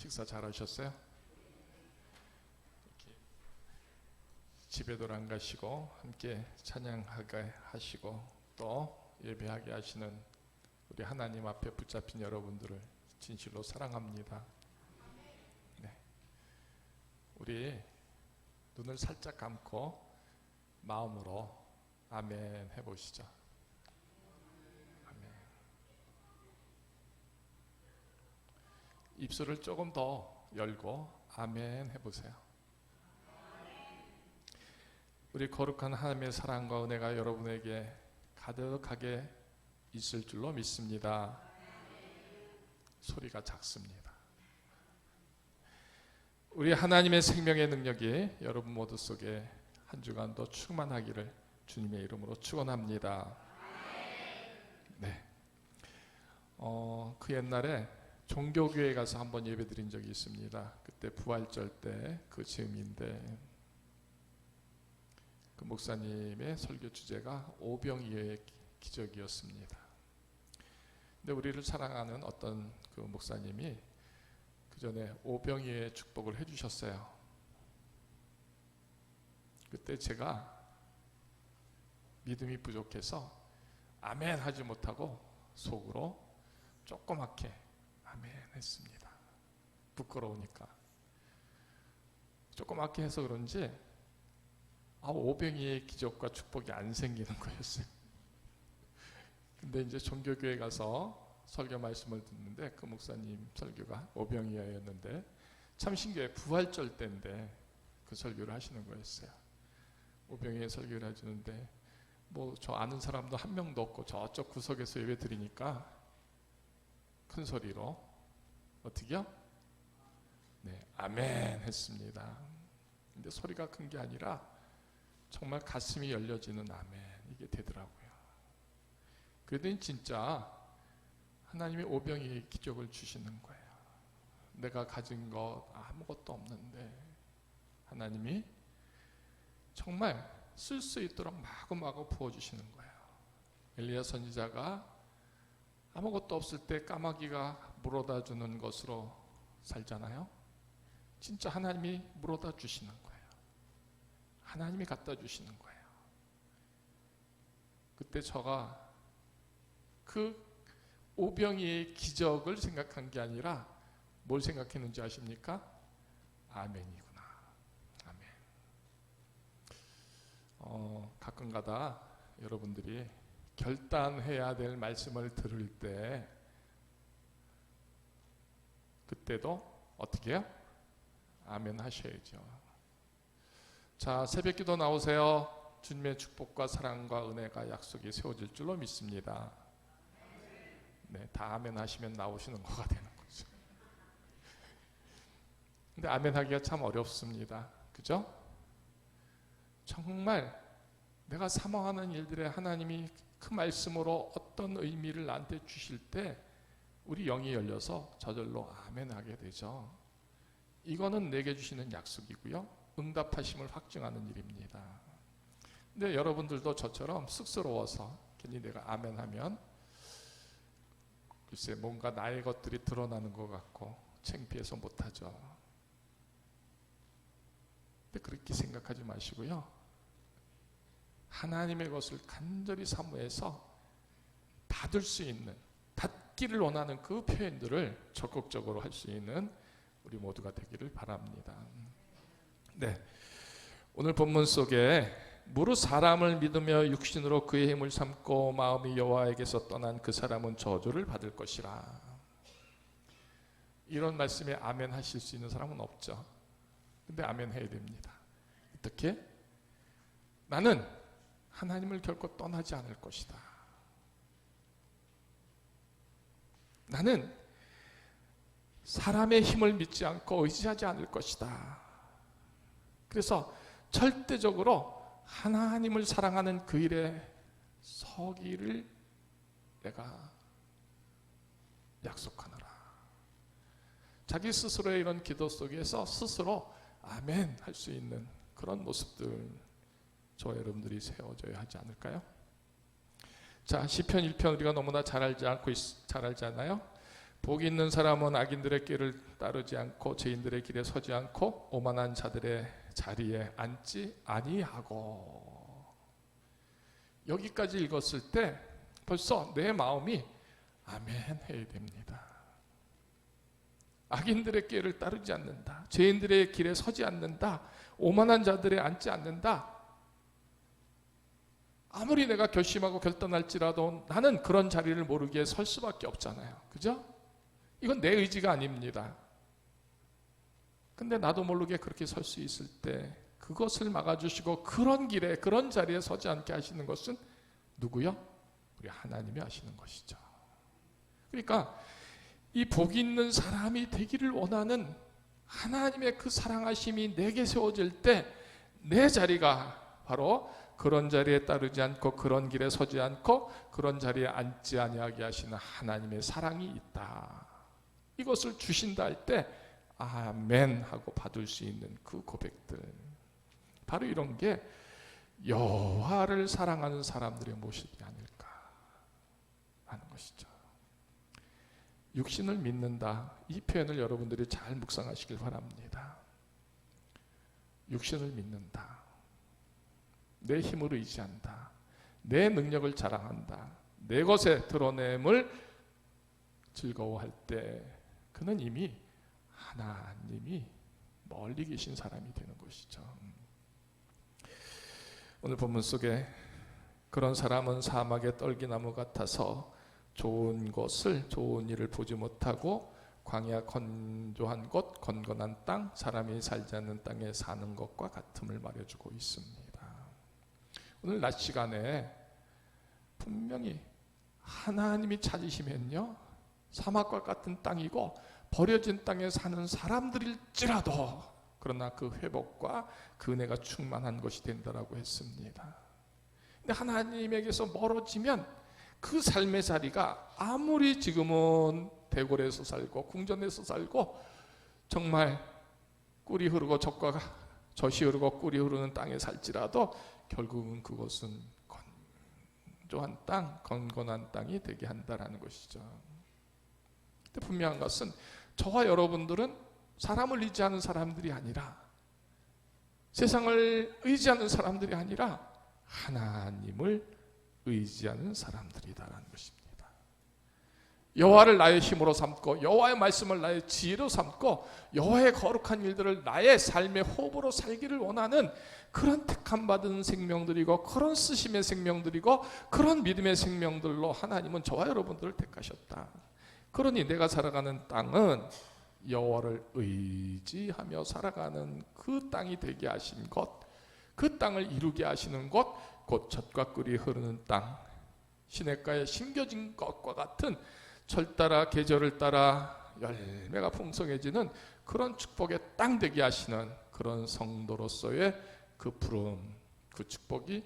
식사 잘 하셨어요? 집에도 안 가시고 함께 찬양하게 하시고 또 예배하게 하시는 우리 하나님 앞에 붙잡힌 여러분들을 진실로 사랑합니다. 네. 우리 눈을 살짝 감고 마음으로 아멘 해보시죠. 아멘. 입술을 조금 더 열고 아멘 해보세요. 우리 거룩한 하나님의 사랑과 은혜가 여러분에게 가득하게 있을 줄로 믿습니다. 소리가 작습니다. 우리 하나님의 생명의 능력이 여러분 모두 속에 한 주간도 충만하기를 주님의 이름으로 축원합니다. 네. 그 옛날에 종교교회 가서 한번 예배드린 적이 있습니다. 그때 부활절 때 그 즈음인데 그 목사님의 설교 주제가 오병이어의 기적이었습니다. 근데 우리를 사랑하는 어떤 그 목사님이 그 전에 오병이어의 축복을 해주셨어요. 그때 제가 믿음이 부족해서 아멘 하지 못하고 속으로 조그맣게 아멘 했습니다. 부끄러우니까. 조그맣게 해서 그런지 오병이어의 기적과 축복이 안 생기는 거였어요. 근데 이제 종교교회 가서 설교 말씀을 듣는데 그 목사님 설교가 오병이어였는데 참 신기해요. 부활절 때인데 그 설교를 하시는 거였어요. 오병이어 설교를 해주는데 뭐 저 아는 사람도 한 명도 없고 저쪽 구석에서 예배 드리니까 큰 소리로 어떻게요? 네, 아멘 했습니다. 근데 소리가 큰 게 아니라 정말 가슴이 열려지는 아멘 이게 되더라고요. 그러더니 진짜 하나님이 오병이어의 기적을 주시는 거예요. 내가 가진 것 아무것도 없는데 하나님이 정말 쓸 수 있도록 마구마구 부어주시는 거예요. 엘리야 선지자가 아무것도 없을 때 까마귀가 물어다 주는 것으로 살잖아요. 진짜 하나님이 물어다 주시는 거예요. 하나님이 갖다 주시는 거예요. 그때 저가 그 오병이어의 기적을 생각한 게 아니라 뭘 생각했는지 아십니까? 아멘이구나. 아멘. 가끔가다 여러분들이 결단해야 될 말씀을 들을 때 그때도 어떻게 해요? 아멘 하셔야죠. 자, 새벽기도 나오세요. 주님의 축복과 사랑과 은혜가 약속이 세워질 줄로 믿습니다. 네, 다 아멘 하시면 나오시는 거가 되는 거죠. 근데 아멘 하기가 참 어렵습니다. 그죠? 정말 내가 사모하는 일들에 하나님이 그 말씀으로 어떤 의미를 나한테 주실 때 우리 영이 열려서 저절로 아멘 하게 되죠. 이거는 내게 주시는 약속이고요. 응답하심을 확증하는 일입니다. 근데 여러분들도 저처럼 쑥스러워서 괜히 내가 아멘 하면 글쎄 뭔가 나의 것들이 드러나는 것 같고 창피해서 못하죠. 근데 그렇게 생각하지 마시고요. 하나님의 것을 간절히 사모해서 받을 수 있는, 받기를 원하는 그 표현들을 적극적으로 할 수 있는 우리 모두가 되기를 바랍니다. 네, 오늘 본문 속에 무릇 사람을 믿으며 육신으로 그의 힘을 삼고 마음이 여호와에게서 떠난 그 사람은 저주를 받을 것이라. 이런 말씀에 아멘 하실 수 있는 사람은 없죠. 근데 아멘 해야 됩니다. 어떻게? 나는 하나님을 결코 떠나지 않을 것이다. 나는 사람의 힘을 믿지 않고 의지하지 않을 것이다. 그래서 절대적으로 하나님을 사랑하는 그 일에 서기를 내가 약속하노라. 자기 스스로의 이런 기도 속에서 스스로 아멘 할 수 있는 그런 모습들 저와 여러분들이 세워져야 하지 않을까요? 자, 시편 1편 우리가 너무나 잘 알지 않나요? 복이 있는 사람은 악인들의 길을 따르지 않고 죄인들의 길에 서지 않고 오만한 자들의 자리에 앉지 아니하고. 여기까지 읽었을 때 벌써 내 마음이 아멘 해야 됩니다. 악인들의 길을 따르지 않는다, 죄인들의 길에 서지 않는다, 오만한 자들에 앉지 않는다. 아무리 내가 결심하고 결단할지라도 나는 그런 자리를 모르기에 설 수밖에 없잖아요. 그죠? 이건 내 의지가 아닙니다. 근데 나도 모르게 그렇게 설 수 있을 때 그것을 막아주시고 그런 길에 그런 자리에 서지 않게 하시는 것은 누구요? 우리 하나님이 하시는 것이죠. 그러니까 이 복 있는 사람이 되기를 원하는 하나님의 그 사랑하심이 내게 세워질 때 내 자리가 바로 그런 자리에 따르지 않고 그런 길에 서지 않고 그런 자리에 앉지 아니하게 하시는 하나님의 사랑이 있다. 이것을 주신다 할 때 아멘 하고 받을 수 있는 그 고백들, 바로 이런 게 여호와를 사랑하는 사람들의 모습이 아닐까 하는 것이죠. 육신을 믿는다, 이 표현을 여러분들이 잘 묵상하시길 바랍니다. 육신을 믿는다, 내 힘을 의지한다, 내 능력을 자랑한다, 내 것의 드러냄을 즐거워할 때 그는 이미 하나님이 멀리 계신 사람이 되는 것이죠. 오늘 본문 속에 그런 사람은 사막의 떨기나무 같아서 좋은 것을, 좋은 일을 보지 못하고 광야 건조한 곳, 건건한 땅, 사람이 살지 않는 땅에 사는 것과 같음을 말해주고 있습니다. 오늘 낮 시간에 분명히 하나님이 찾으시면요, 사막과 같은 땅이고 버려진 땅에 사는 사람들일지라도 그러나 그 회복과 그 은혜가 충만한 것이 된다라고 했습니다. 근데 하나님에게서 멀어지면 그 삶의 자리가 아무리 지금은 대궐에서 살고 궁전에서 살고 정말 꿀이 흐르고 젖이 흐르고 꿀이 흐르는 땅에 살지라도 결국은 그것은 건조한 땅, 건건한 땅이 되게 한다라는 것이죠. 근데 분명한 것은 저와 여러분들은 사람을 의지하는 사람들이 아니라, 세상을 의지하는 사람들이 아니라 하나님을 의지하는 사람들이다라는 것입니다. 여호와를 나의 힘으로 삼고 여호와의 말씀을 나의 지혜로 삼고 여호와의 거룩한 일들을 나의 삶의 호흡으로 살기를 원하는 그런 택함 받은 생명들이고 그런 쓰심의 생명들이고 그런 믿음의 생명들로 하나님은 저와 여러분들을 택하셨다. 그러니 내가 살아가는 땅은 여호와를 의지하며 살아가는 그 땅이 되게 하신 것, 그 땅을 이루게 하시는 것, 곧 젖과 꿀이 흐르는 땅, 시냇가에 심겨진 것과 같은 철 따라 계절을 따라 열매가 풍성해지는 그런 축복의 땅 되게 하시는 그런 성도로서의 그 부름, 그 축복이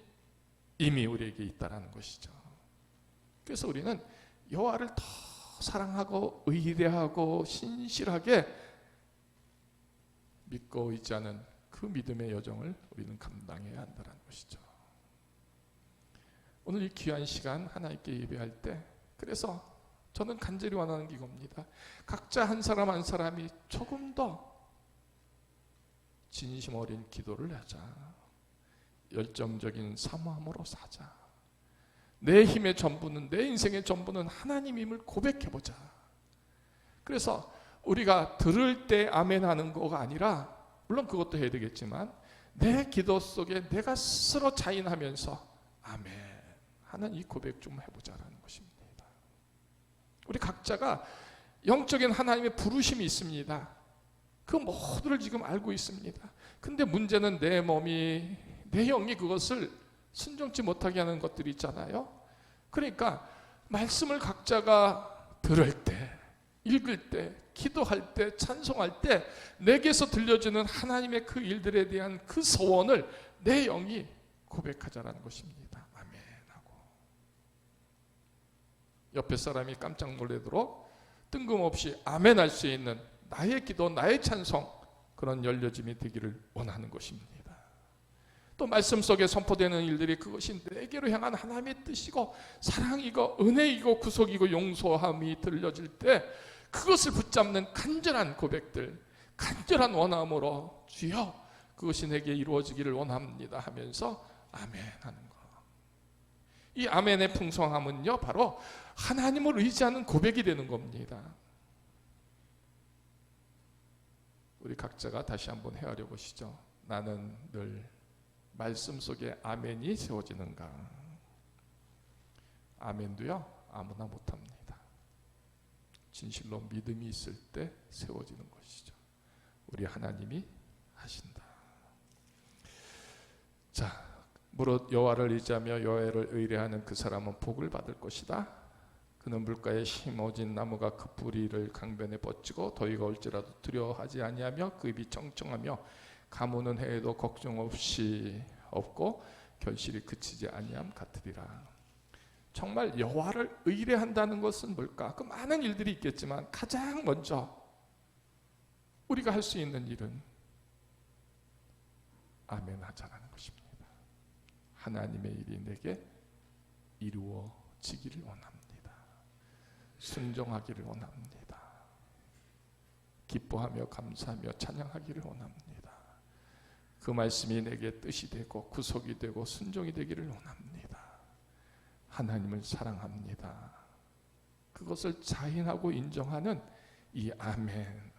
이미 우리에게 있다는 것이죠. 그래서 우리는 여호와를 더 사랑하고 의뢰하고 신실하게 믿고 의지하는 그 믿음의 여정을 우리는 감당해야 한다는 것이죠. 오늘 이 귀한 시간 하나님께 예배할 때, 그래서 저는 간절히 원하는 게 이겁니다. 각자 한 사람 한 사람이 조금 더 진심 어린 기도를 하자. 열정적인 사모함으로 사자. 내 힘의 전부는, 내 인생의 전부는 하나님임을 고백해보자. 그래서 우리가 들을 때 아멘 하는 거가 아니라, 물론 그것도 해야 되겠지만 내 기도 속에 내가 스스로 자인하면서 아멘 하는 이 고백 좀 해보자라는 것입니다. 우리 각자가 영적인 하나님의 부르심이 있습니다. 그 모두를 지금 알고 있습니다. 근데 문제는 내 몸이, 내 영이 그것을 순종치 못하게 하는 것들이 있잖아요. 그러니까 말씀을 각자가 들을 때, 읽을 때, 기도할 때, 찬송할 때 내게서 들려주는 하나님의 그 일들에 대한 그 소원을 내 영이 고백하자라는 것입니다. 아멘하고 옆에 사람이 깜짝 놀라도록 뜬금없이 아멘할 수 있는 나의 기도, 나의 찬송, 그런 열려짐이 되기를 원하는 것입니다. 또 말씀 속에 선포되는 일들이 그것이 내게로 향한 하나님의 뜻이고 사랑이고 은혜이고 구속이고 용서함이 들려질 때 그것을 붙잡는 간절한 고백들, 간절한 원함으로 주여 그것이 내게 이루어지기를 원합니다 하면서 아멘 하는 거. 이 아멘의 풍성함은요 바로 하나님을 의지하는 고백이 되는 겁니다. 우리 각자가 다시 한번 헤아려 보시죠. 나는 늘 말씀 속에 아멘이 세워지는가? 아멘도요 아무나 못합니다. 진실로 믿음이 있을 때 세워지는 것이죠. 우리 하나님이 하신다. 자, 무릇 여호와를 의지하며 여호와를 의뢰하는 그 사람은 복을 받을 것이다. 그는 물가에 심어진 나무가 그 뿌리를 강변에 뻗치고 더위가 올지라도 두려워하지 아니하며 그 입이 청청하며 가무는 해에도 걱정 없이 없고 결실이 그치지 아니함 같으리라. 정말 여호와를 의뢰한다는 것은 뭘까? 그 많은 일들이 있겠지만 가장 먼저 우리가 할 수 있는 일은 아멘 하자라는 것입니다. 하나님의 일이 내게 이루어지기를 원합니다. 순종하기를 원합니다. 기뻐하며 감사하며 찬양하기를 원합니다. 그 말씀이 내게 뜻이 되고 구속이 되고 순종이 되기를 원합니다. 하나님을 사랑합니다. 그것을 자인하고 인정하는 이 아멘.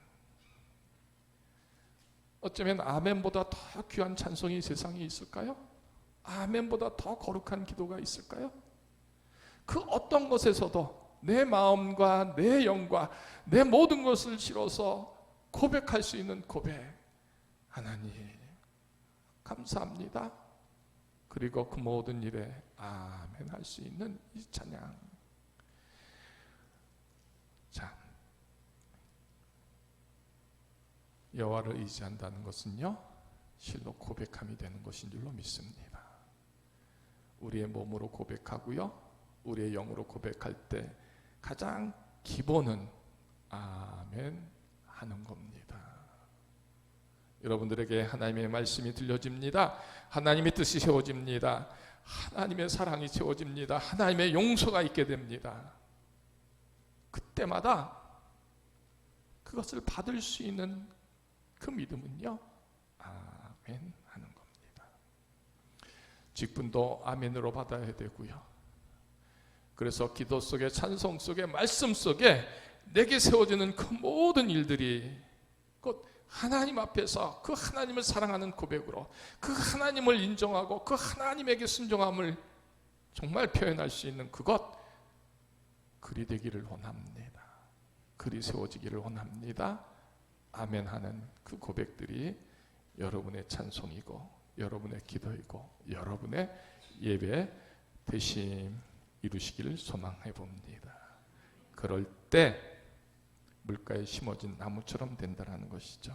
어쩌면 아멘보다 더 귀한 찬송이 세상에 있을까요? 아멘보다 더 거룩한 기도가 있을까요? 그 어떤 것에서도 내 마음과 내 영과 내 모든 것을 실어서 고백할 수 있는 고백. 하나님 감사합니다. 그리고 그 모든 일에 아멘 할 수 있는 이 찬양. 자, 여호와를 의지한다는 것은요 실로 고백함이 되는 것인 줄로 믿습니다. 우리의 몸으로 고백하고요 우리의 영으로 고백할 때 가장 기본은 아멘 하는 겁니다. 여러분들에게 하나님의 말씀이 들려집니다. 하나님의 뜻이 세워집니다. 하나님의 사랑이 세워집니다. 하나님의 용서가 있게 됩니다. 그때마다 그것을 받을 수 있는 그 믿음은요 아멘 하는 겁니다. 직분도 아멘으로 받아야 되고요. 그래서 기도 속에 찬송 속에 말씀 속에 내게 세워지는 그 모든 일들이 곧 하나님 앞에서 그 하나님을 사랑하는 고백으로 그 하나님을 인정하고 그 하나님에게 순종함을 정말 표현할 수 있는 그것, 그리 되기를 원합니다. 그리 세워지기를 원합니다. 아멘 하는 그 고백들이 여러분의 찬송이고 여러분의 기도이고 여러분의 예배 되심 이루시기를 소망해 봅니다. 그럴 때 물가에 심어진 나무처럼 된다는 것이죠.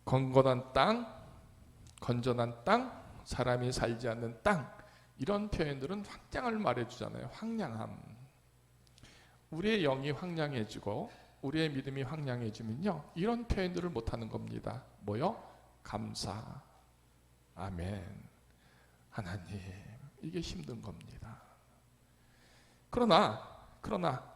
건건한 땅, 건전한 땅, 사람이 살지 않는 땅, 이런 표현들은 황량을 말해주잖아요. 황량함. 우리의 영이 황량해지고 우리의 믿음이 황량해지면요 이런 표현들을 못하는 겁니다. 뭐요? 감사, 아멘, 하나님, 이게 힘든 겁니다. 그러나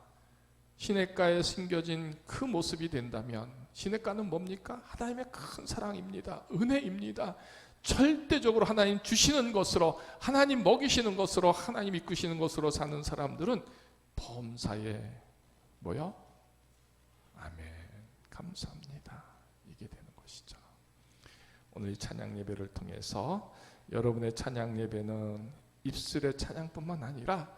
시냇가에 숨겨진 그 모습이 된다면, 시냇가는 뭡니까? 하나님의 큰 사랑입니다. 은혜입니다. 절대적으로 하나님 주시는 것으로, 하나님 먹이시는 것으로, 하나님 이끄시는 것으로 사는 사람들은 범사에 뭐요? 아멘, 감사합니다. 이게 되는 것이죠. 오늘 이 찬양 예배를 통해서 여러분의 찬양 예배는 입술의 찬양뿐만 아니라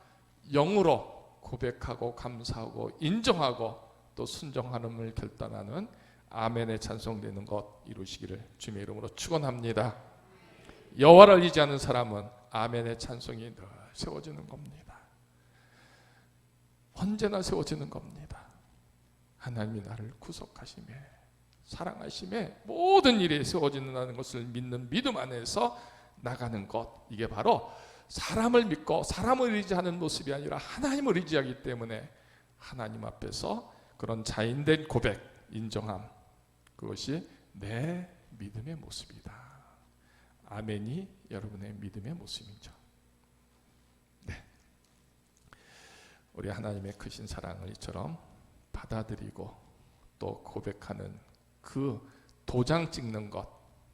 영으로 고백하고 감사하고 인정하고 또 순종하는을 결단하는 아멘의 찬송되는 것 이루시기를 주님의 이름으로 축원합니다. 여호와를 의지하는 사람은 아멘의 찬송이 늘 세워지는 겁니다. 언제나 세워지는 겁니다. 하나님이 나를 구속하시며 사랑하시며 모든 일이 세워진다는 것을 믿는 믿음 안에서 나가는 것, 이게 바로 사람을 믿고 사람을 의지하는 모습이 아니라 하나님을 의지하기 때문에 하나님 앞에서 그런 자인된 고백, 인정함, 그것이 내 믿음의 모습이다. 아멘이 여러분의 믿음의 모습이죠. 네. 우리 하나님의 크신 사랑을 이처럼 받아들이고 또 고백하는 그 도장 찍는 것,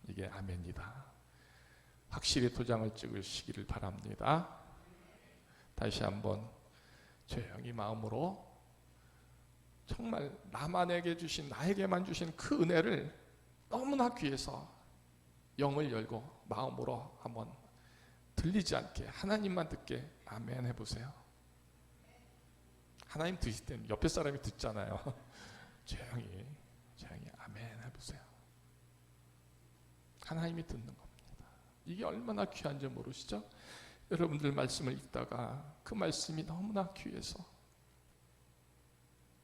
이게 아멘이다. 확실히 도장을 찍으시기를 바랍니다. 다시 한번 조용히 마음으로 정말 나만에게 주신, 나에게만 주신 그 은혜를 너무나 귀해서 영을 열고 마음으로 한번 들리지 않게 하나님만 듣게 아멘 해보세요. 하나님 드실 때는 옆에 사람이 듣잖아요. 조용히 아멘 해보세요. 하나님이 듣는 겁니다. 이게 얼마나 귀한지 모르시죠? 여러분들 말씀을 읽다가 그 말씀이 너무나 귀해서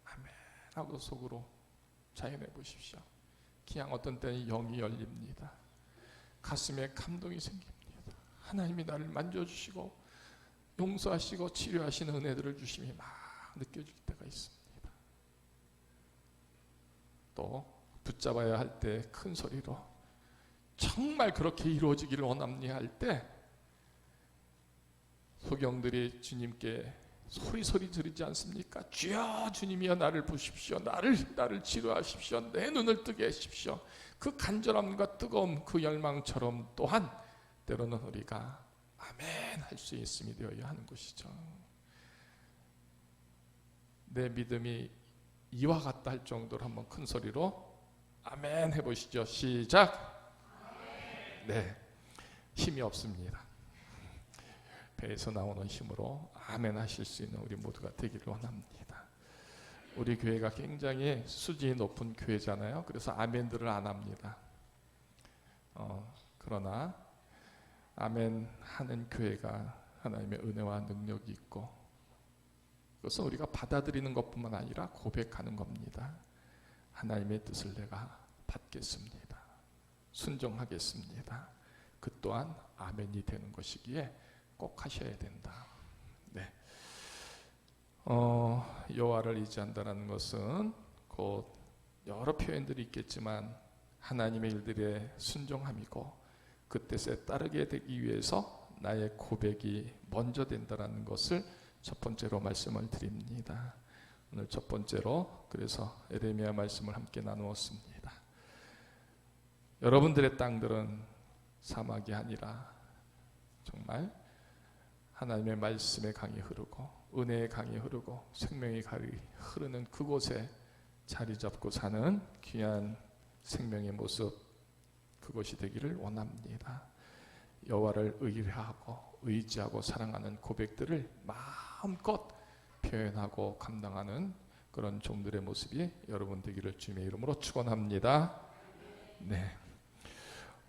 아멘 하고 속으로 자연해 보십시오. 그냥 어떤 때는 영이 열립니다. 가슴에 감동이 생깁니다. 하나님이 나를 만져주시고 용서하시고 치료하시는 은혜들을 주심이 막 느껴질 때가 있습니다. 또 붙잡아야 할 때 큰 소리로 정말 그렇게 이루어지기를 원합니 할 때 소경들이 주님께 소리 지르지 않습니까? 주여, 주님이여 나를 보십시오. 나를 치료하십시오. 내 눈을 뜨게 하십시오. 그 간절함과 뜨거움, 그 열망처럼 또한 때로는 우리가 아멘 할 수 있음이 되어야 하는 것이죠. 내 믿음이 이와 같다 할 정도로 한번 큰 소리로 아멘 해보시죠. 시작. 네, 힘이 없습니다. 배에서 나오는 힘으로 아멘 하실 수 있는 우리 모두가 되기를 원합니다. 우리 교회가 굉장히 수준이 높은 교회잖아요. 그래서 아멘들을 안 합니다. 그러나 아멘 하는 교회가 하나님의 은혜와 능력이 있고, 그것은 우리가 받아들이는 것뿐만 아니라 고백하는 겁니다. 하나님의 뜻을 내가 받겠습니다. 순종하겠습니다. 그 또한 아멘이 되는 것이기에 꼭 하셔야 된다. 네. 여호와를 의지한다는 것은 곧 여러 표현들이 있겠지만 하나님의 일들에 순종함이고, 그 뜻에 따르게 되기 위해서 나의 고백이 먼저 된다는 것을 첫 번째로 말씀을 드립니다. 오늘 첫 번째로 그래서 에레미야 말씀을 함께 나누었습니다. 여러분들의 땅들은 사막이 아니라 정말 하나님의 말씀의 강이 흐르고 은혜의 강이 흐르고 생명의 강이 흐르는 그곳에 자리 잡고 사는 귀한 생명의 모습, 그것이 되기를 원합니다. 여호와를 의지하고 사랑하는 고백들을 마음껏 표현하고 감당하는 그런 종들의 모습이 여러분 되기를 주님의 이름으로 축원합니다. 네.